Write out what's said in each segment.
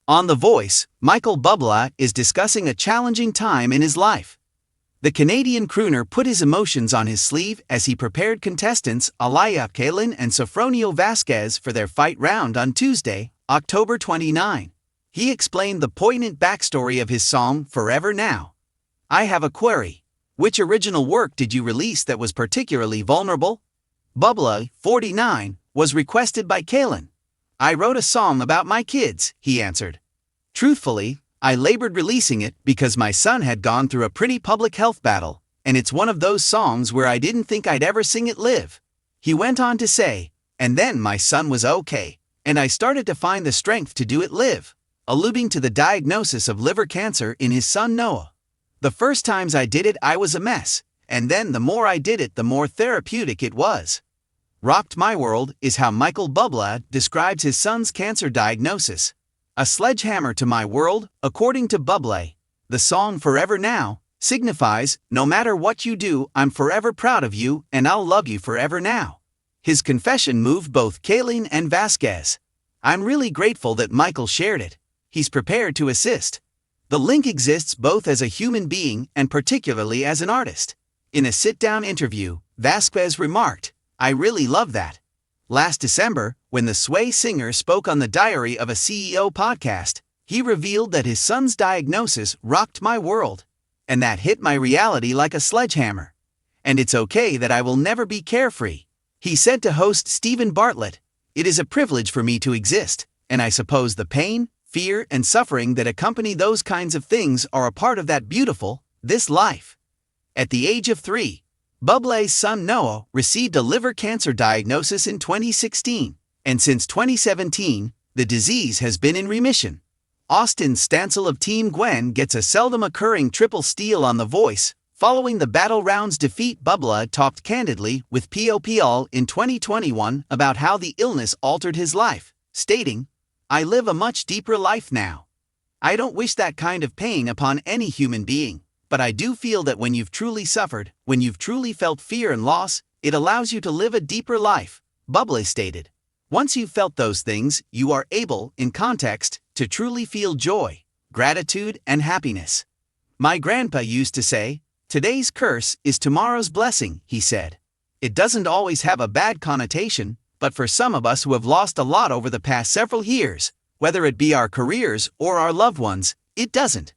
On The Voice, Michael Bublé is discussing a challenging time in his life. The Canadian crooner put his emotions on his sleeve as he prepared contestants Alaya Kalin and Sofronio Vasquez for their fight round on Tuesday, October 29. He explained the poignant backstory of his song Forever Now. "I have a query. Which original work did you release that was particularly vulnerable?" Bublé, 49, was requested by Kalin. "I wrote a song about my kids," he answered. "Truthfully, I labored releasing it because my son had gone through a pretty public health battle, and it's one of those songs where I didn't think I'd ever sing it live." He went on to say, "And then my son was okay, and I started to find the strength to do it live," alluding to the diagnosis of liver cancer in his son Noah. "The first times I did it I was a mess, and then the more I did it the more therapeutic it was." "Rocked my world" is how Michael Bublé describes his son's cancer diagnosis. "A sledgehammer to my world," according to Bublé. The song Forever Now signifies, "No matter what you do, I'm forever proud of you and I'll love you forever now." His confession moved both Kalin and Vasquez. "I'm really grateful that Michael shared it. He's prepared to assist." The link exists both as a human being and particularly as an artist. In a sit-down interview, Vasquez remarked, "I really love that." Last December, when the Sway singer spoke on the Diary of a CEO podcast, he revealed that his son's diagnosis rocked my world, and that hit my reality like a sledgehammer. "And it's okay that I will never be carefree." He said to host Stephen Bartlett, "It is a privilege for me to exist, and I suppose the pain, fear, and suffering that accompany those kinds of things are a part of that beautiful, this life." At the age of 3, Bublé's son Noah received a liver cancer diagnosis in 2016, and since 2017, the disease has been in remission. Austin Stansel of Team Gwen gets a seldom-occurring triple steal on The Voice. Following the Battle Round's defeat, Bublé talked candidly with POPL in 2021 about how the illness altered his life, stating, "I live a much deeper life now. I don't wish that kind of pain upon any human being. But I do feel that when you've truly suffered, when you've truly felt fear and loss, it allows you to live a deeper life," Bublé stated. "Once you've felt those things, you are able, in context, to truly feel joy, gratitude, and happiness. My grandpa used to say, 'Today's curse is tomorrow's blessing,'" he said. It doesn't always have a bad connotation, but for some of us who have lost a lot over the past several years, whether it be our careers or our loved ones, it doesn't.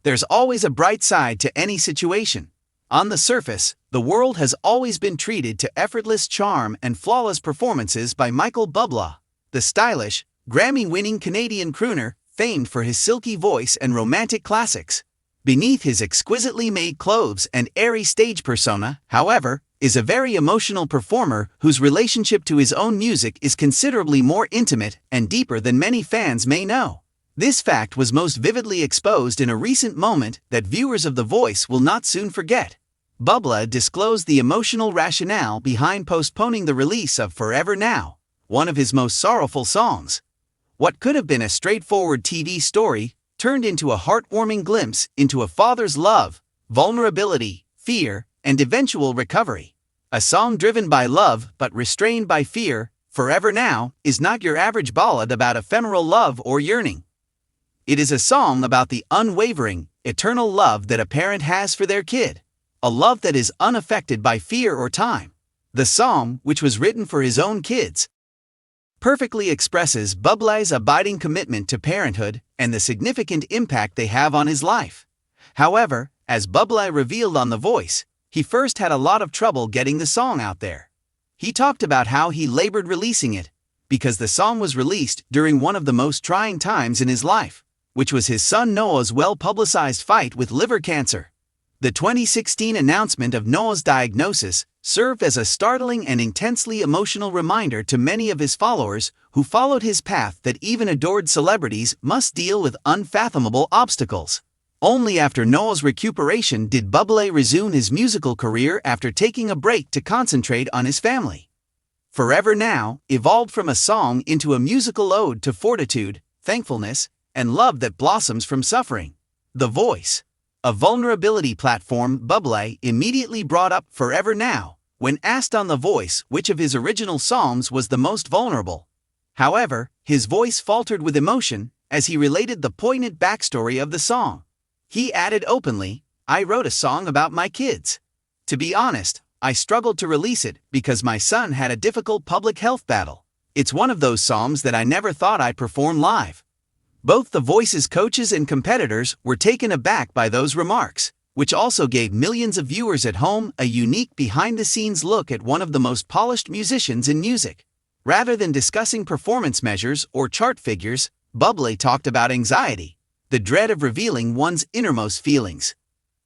There's always a bright side to any situation. On the surface, the world has always been treated to effortless charm and flawless performances by Michael Bublé, the stylish, Grammy-winning Canadian crooner, famed for his silky voice and romantic classics. Beneath his exquisitely made clothes and airy stage persona, however, is a very emotional performer whose relationship to his own music is considerably more intimate and deeper than many fans may know. This fact was most vividly exposed in a recent moment that viewers of The Voice will not soon forget. Bublé disclosed the emotional rationale behind postponing the release of Forever Now, one of his most sorrowful songs. What could have been a straightforward TV story turned into a heartwarming glimpse into a father's love, vulnerability, fear, and eventual recovery. A song driven by love but restrained by fear, Forever Now is not your average ballad about ephemeral love or yearning. It is a song about the unwavering, eternal love that a parent has for their kid, a love that is unaffected by fear or time. The song, which was written for his own kids, perfectly expresses Bublé's abiding commitment to parenthood and the significant impact they have on his life. However, as Bublé revealed on The Voice, he first had a lot of trouble getting the song out there. He talked about how he labored releasing it, because the song was released during one of the most trying times in his life, which was his son Noah's well-publicized fight with liver cancer. The 2016 announcement of Noah's diagnosis served as a startling and intensely emotional reminder to many of his followers who followed his path that even adored celebrities must deal with unfathomable obstacles. Only after Noah's recuperation did Bublé resume his musical career after taking a break to concentrate on his family. Forever Now evolved from a song into a musical ode to fortitude, thankfulness, and love that blossoms from suffering. The Voice, a vulnerability platform, Bublé immediately brought up Forever Now when asked on The Voice which of his original songs was the most vulnerable. However, his voice faltered with emotion, as he related the poignant backstory of the song. He added openly, "I wrote a song about my kids. To be honest, I struggled to release it because my son had a difficult public health battle. It's one of those songs that I never thought I'd perform live." Both the Voice's coaches and competitors were taken aback by those remarks, which also gave millions of viewers at home a unique behind-the-scenes look at one of the most polished musicians in music. Rather than discussing performance measures or chart figures, Bublé talked about anxiety, the dread of revealing one's innermost feelings.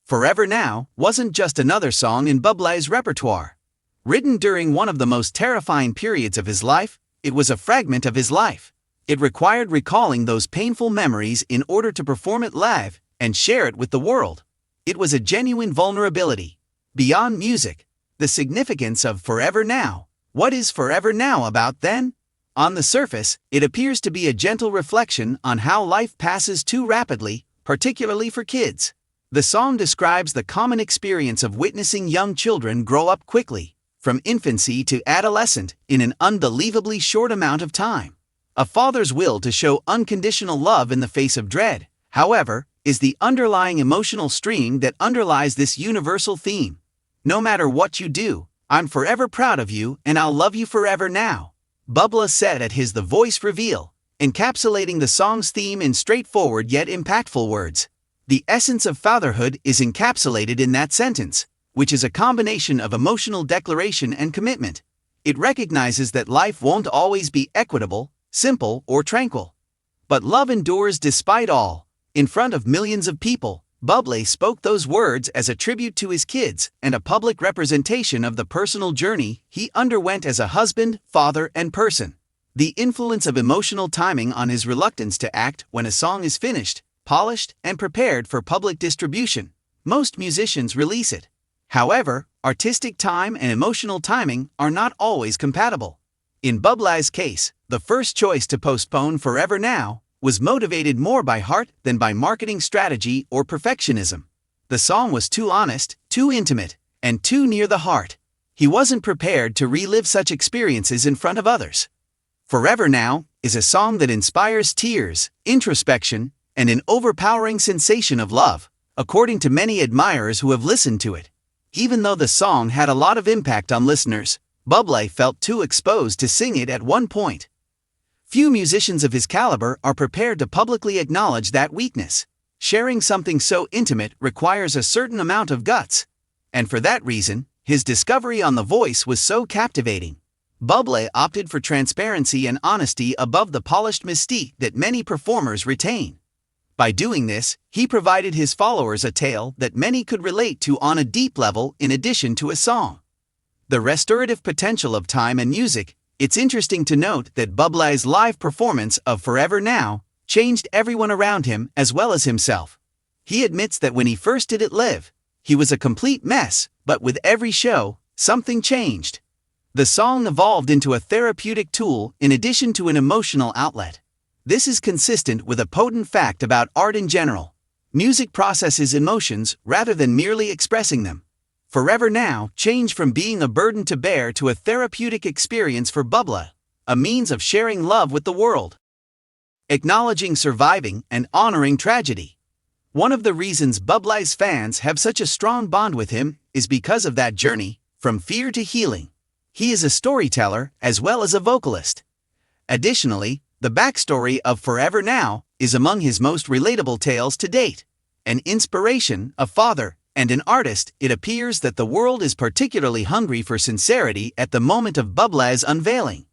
Forever Now wasn't just another song in Bublé's repertoire. Written during one of the most terrifying periods of his life, it was a fragment of his life. It required recalling those painful memories in order to perform it live and share it with the world. It was a genuine vulnerability. Beyond music, the significance of Forever Now. What is Forever Now about then? On the surface, it appears to be a gentle reflection on how life passes too rapidly, particularly for kids. The song describes the common experience of witnessing young children grow up quickly, from infancy to adolescent, in an unbelievably short amount of time. A father's will to show unconditional love in the face of dread, however, is the underlying emotional stream that underlies this universal theme. No matter what you do, I'm forever proud of you and I'll love you forever now, Bublé said at his The Voice reveal, encapsulating the song's theme in straightforward yet impactful words. The essence of fatherhood is encapsulated in that sentence, which is a combination of emotional declaration and commitment. It recognizes that life won't always be equitable, simple, or tranquil. But love endures despite all. In front of millions of people, Bublé spoke those words as a tribute to his kids and a public representation of the personal journey he underwent as a husband, father, and person. The influence of emotional timing on his reluctance to act when a song is finished, polished, and prepared for public distribution. Most musicians release it. However, artistic time and emotional timing are not always compatible. In Bublé's case, the first choice to postpone Forever Now was motivated more by heart than by marketing strategy or perfectionism. The song was too honest, too intimate, and too near the heart. He wasn't prepared to relive such experiences in front of others. Forever Now is a song that inspires tears, introspection, and an overpowering sensation of love, according to many admirers who have listened to it. Even though the song had a lot of impact on listeners, Bublé felt too exposed to sing it at one point. Few musicians of his caliber are prepared to publicly acknowledge that weakness. Sharing something so intimate requires a certain amount of guts. And for that reason, his discovery on The Voice was so captivating. Bublé opted for transparency and honesty above the polished mystique that many performers retain. By doing this, he provided his followers a tale that many could relate to on a deep level in addition to a song. The restorative potential of time and music. It's interesting to note that Bublé's live performance of Forever Now changed everyone around him as well as himself. He admits that when he first did it live, he was a complete mess, but with every show, something changed. The song evolved into a therapeutic tool in addition to an emotional outlet. This is consistent with a potent fact about art in general. Music processes emotions rather than merely expressing them. Forever Now changed from being a burden to bear to a therapeutic experience for Bublé, a means of sharing love with the world. Acknowledging surviving and honoring tragedy. One of the reasons Bublé's fans have such a strong bond with him is because of that journey, from fear to healing. He is a storyteller as well as a vocalist. Additionally, the backstory of Forever Now is among his most relatable tales to date. An inspiration, a father, and an artist, it appears that the world is particularly hungry for sincerity at the moment of Bublé's unveiling.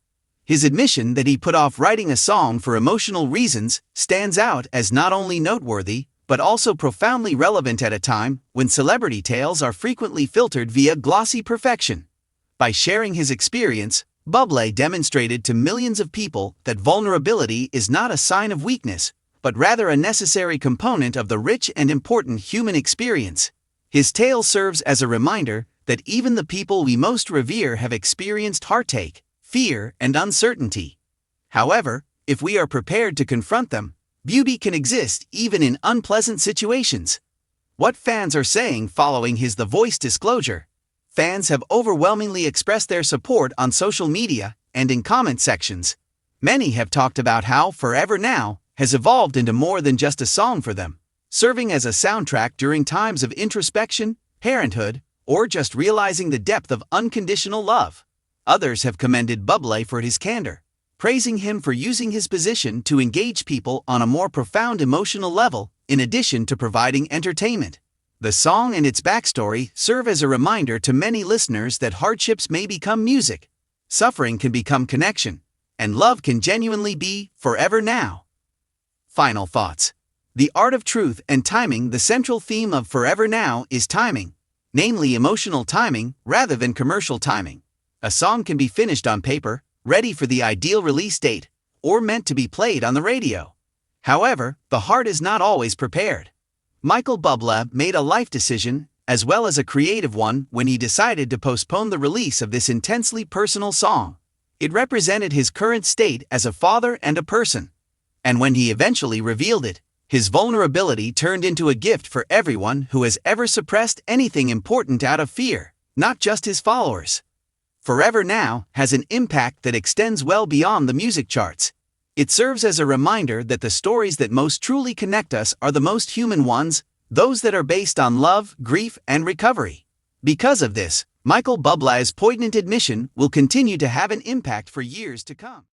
His admission that he put off writing a song for emotional reasons stands out as not only noteworthy, but also profoundly relevant at a time when celebrity tales are frequently filtered via glossy perfection. By sharing his experience, Bublé demonstrated to millions of people that vulnerability is not a sign of weakness, but rather a necessary component of the rich and important human experience. His tale serves as a reminder that even the people we most revere have experienced heartache, fear, and uncertainty. However, if we are prepared to confront them, beauty can exist even in unpleasant situations. What fans are saying following his The Voice disclosure. Fans have overwhelmingly expressed their support on social media and in comment sections. Many have talked about how Forever Now has evolved into more than just a song for them, serving as a soundtrack during times of introspection, parenthood, or just realizing the depth of unconditional love. Others have commended Bublé for his candor, praising him for using his position to engage people on a more profound emotional level, in addition to providing entertainment. The song and its backstory serve as a reminder to many listeners that hardships may become music, suffering can become connection, and love can genuinely be forever now. Final thoughts. The art of truth and timing. The central theme of Forever Now is timing, namely emotional timing rather than commercial timing. A song can be finished on paper, ready for the ideal release date, or meant to be played on the radio. However, the heart is not always prepared. Michael Bublé made a life decision, as well as a creative one, when he decided to postpone the release of this intensely personal song. It represented his current state as a father and a person. And when he eventually revealed it, his vulnerability turned into a gift for everyone who has ever suppressed anything important out of fear, not just his followers. Forever Now has an impact that extends well beyond the music charts. It serves as a reminder that the stories that most truly connect us are the most human ones, those that are based on love, grief, and recovery. Because of this, Michael Bublé's poignant admission will continue to have an impact for years to come.